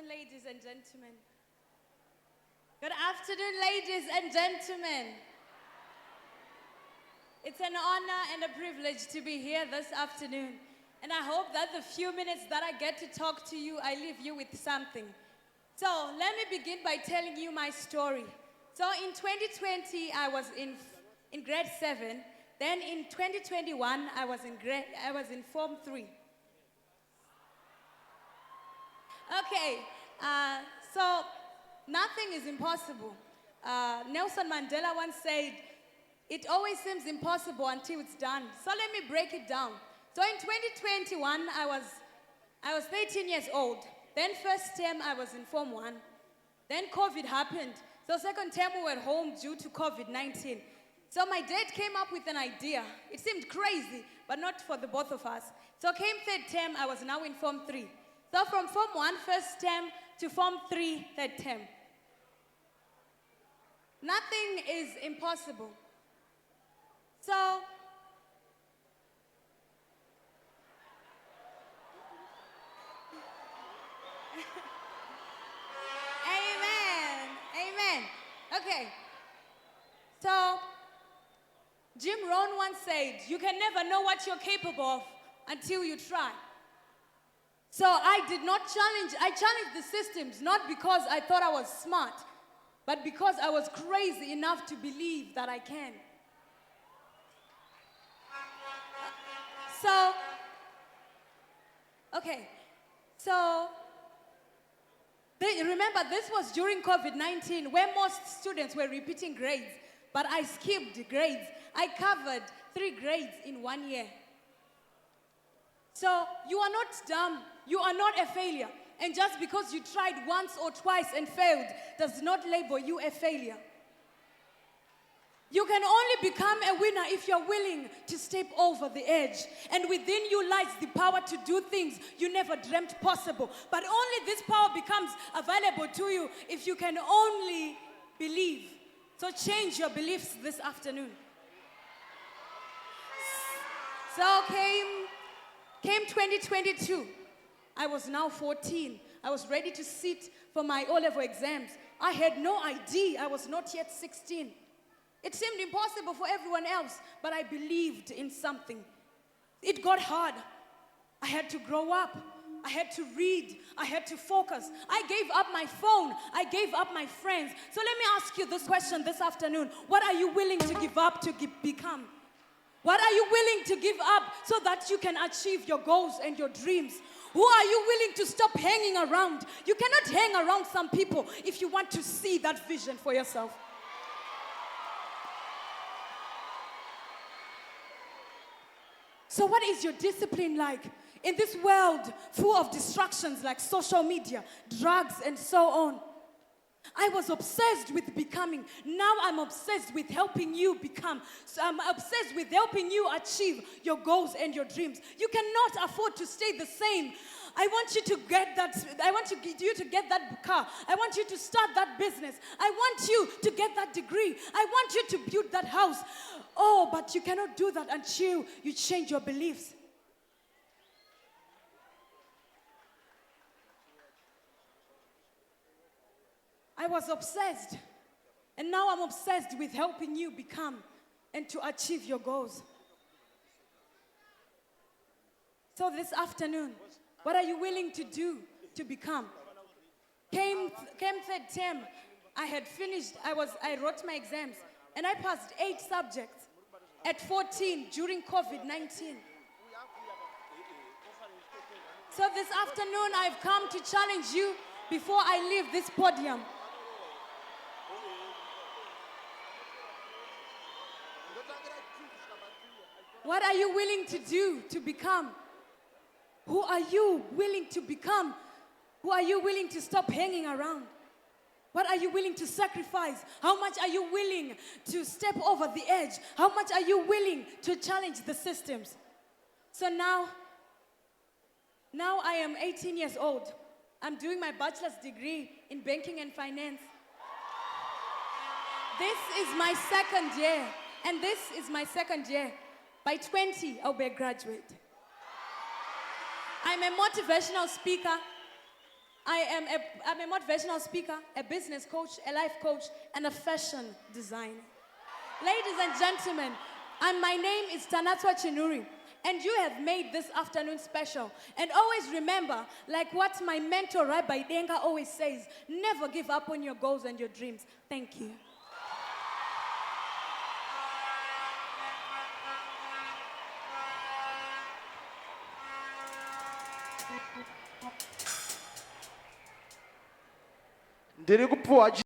afternoon, ladies and gentlemen. Good afternoon, ladies and gentlemen. It's an honor and a privilege to be here this afternoon. And I hope that the few minutes that I get to talk to you, I leave you with something. So let me begin by telling you my story. So in 2020, I was in grade 7. Then in 2021, I was in Form 3. Okay, so nothing is impossible. Nelson Mandela once said, it always seems impossible until it's done. So let me break it down. So in 2021, I was 13 years old. Then first term, I was in Form 1. Then COVID happened. So second term, we were home due to COVID-19. So my dad came up with an idea. It seemed crazy, but not for the both of us. So came third term, I was now in Form 3. So from Form 1, first term, to Form 3, third term. Nothing is impossible. So, Amen. Okay. So, Jim Rohn once said, you can never know what you're capable of until you try. So I challenged the systems, not because I thought I was smart, but because I was crazy enough to believe that I can. Remember, this was during COVID-19, where most students were repeating grades, but I skipped grades. I covered 3 grades in 1 year. So you are not dumb, you are not a failure. And just because you tried once or twice and failed does not label you a failure. You can only become a winner if you're willing to step over the edge. And within you lies the power to do things you never dreamt possible. But only this power becomes available to you if you can only believe. So change your beliefs this afternoon. So came 2022. I was now 14. I was ready to sit for my O-level exams. I had no ID. I was not yet 16. It seemed impossible for everyone else, but I believed in something. It got hard. I had to grow up. I had to read. I had to focus. I gave up my phone. I gave up my friends. So let me ask you this question this afternoon. What are you willing to give up to become? What are you willing to give up so that you can achieve your goals and your dreams? Who are you willing to stop hanging around? You cannot hang around some people if you want to see that vision for yourself. So what is your discipline like in this world full of distractions like social media, drugs, and so on? I was obsessed with becoming. Now I'm obsessed with helping you become. So I'm obsessed with helping you achieve your goals and your dreams. You cannot afford to stay the same. I want you to get that. I want you to get that car. I want you to start that business. I want you to get that degree. I want you to build that house. Oh, but you cannot do that until you change your beliefs. I was obsessed, and now I'm obsessed with helping you become and to achieve your goals. So this afternoon, what are you willing to do to become? Came third term, I had finished, I wrote my exams, and I passed 8 subjects at 14 during COVID-19. So this afternoon, I've come to challenge you before I leave this podium. What are you willing to do to become? Who are you willing to become? Who are you willing to stop hanging around? What are you willing to sacrifice? How much are you willing to step over the edge? How much are you willing to challenge the systems? So now I am 18 years old. I'm doing my bachelor's degree in banking and finance. This is my second year, and this is my second year. By 20, I'll be a graduate. I'm a motivational speaker. I'm a motivational speaker, a business coach, a life coach, and a fashion designer. Ladies and gentlemen, my name is Tanatswa Chinhuri, and you have made this afternoon special. And always remember, like what my mentor Rabbi Denga always says, never give up on your goals and your dreams. Thank you. Ndiri kupuwa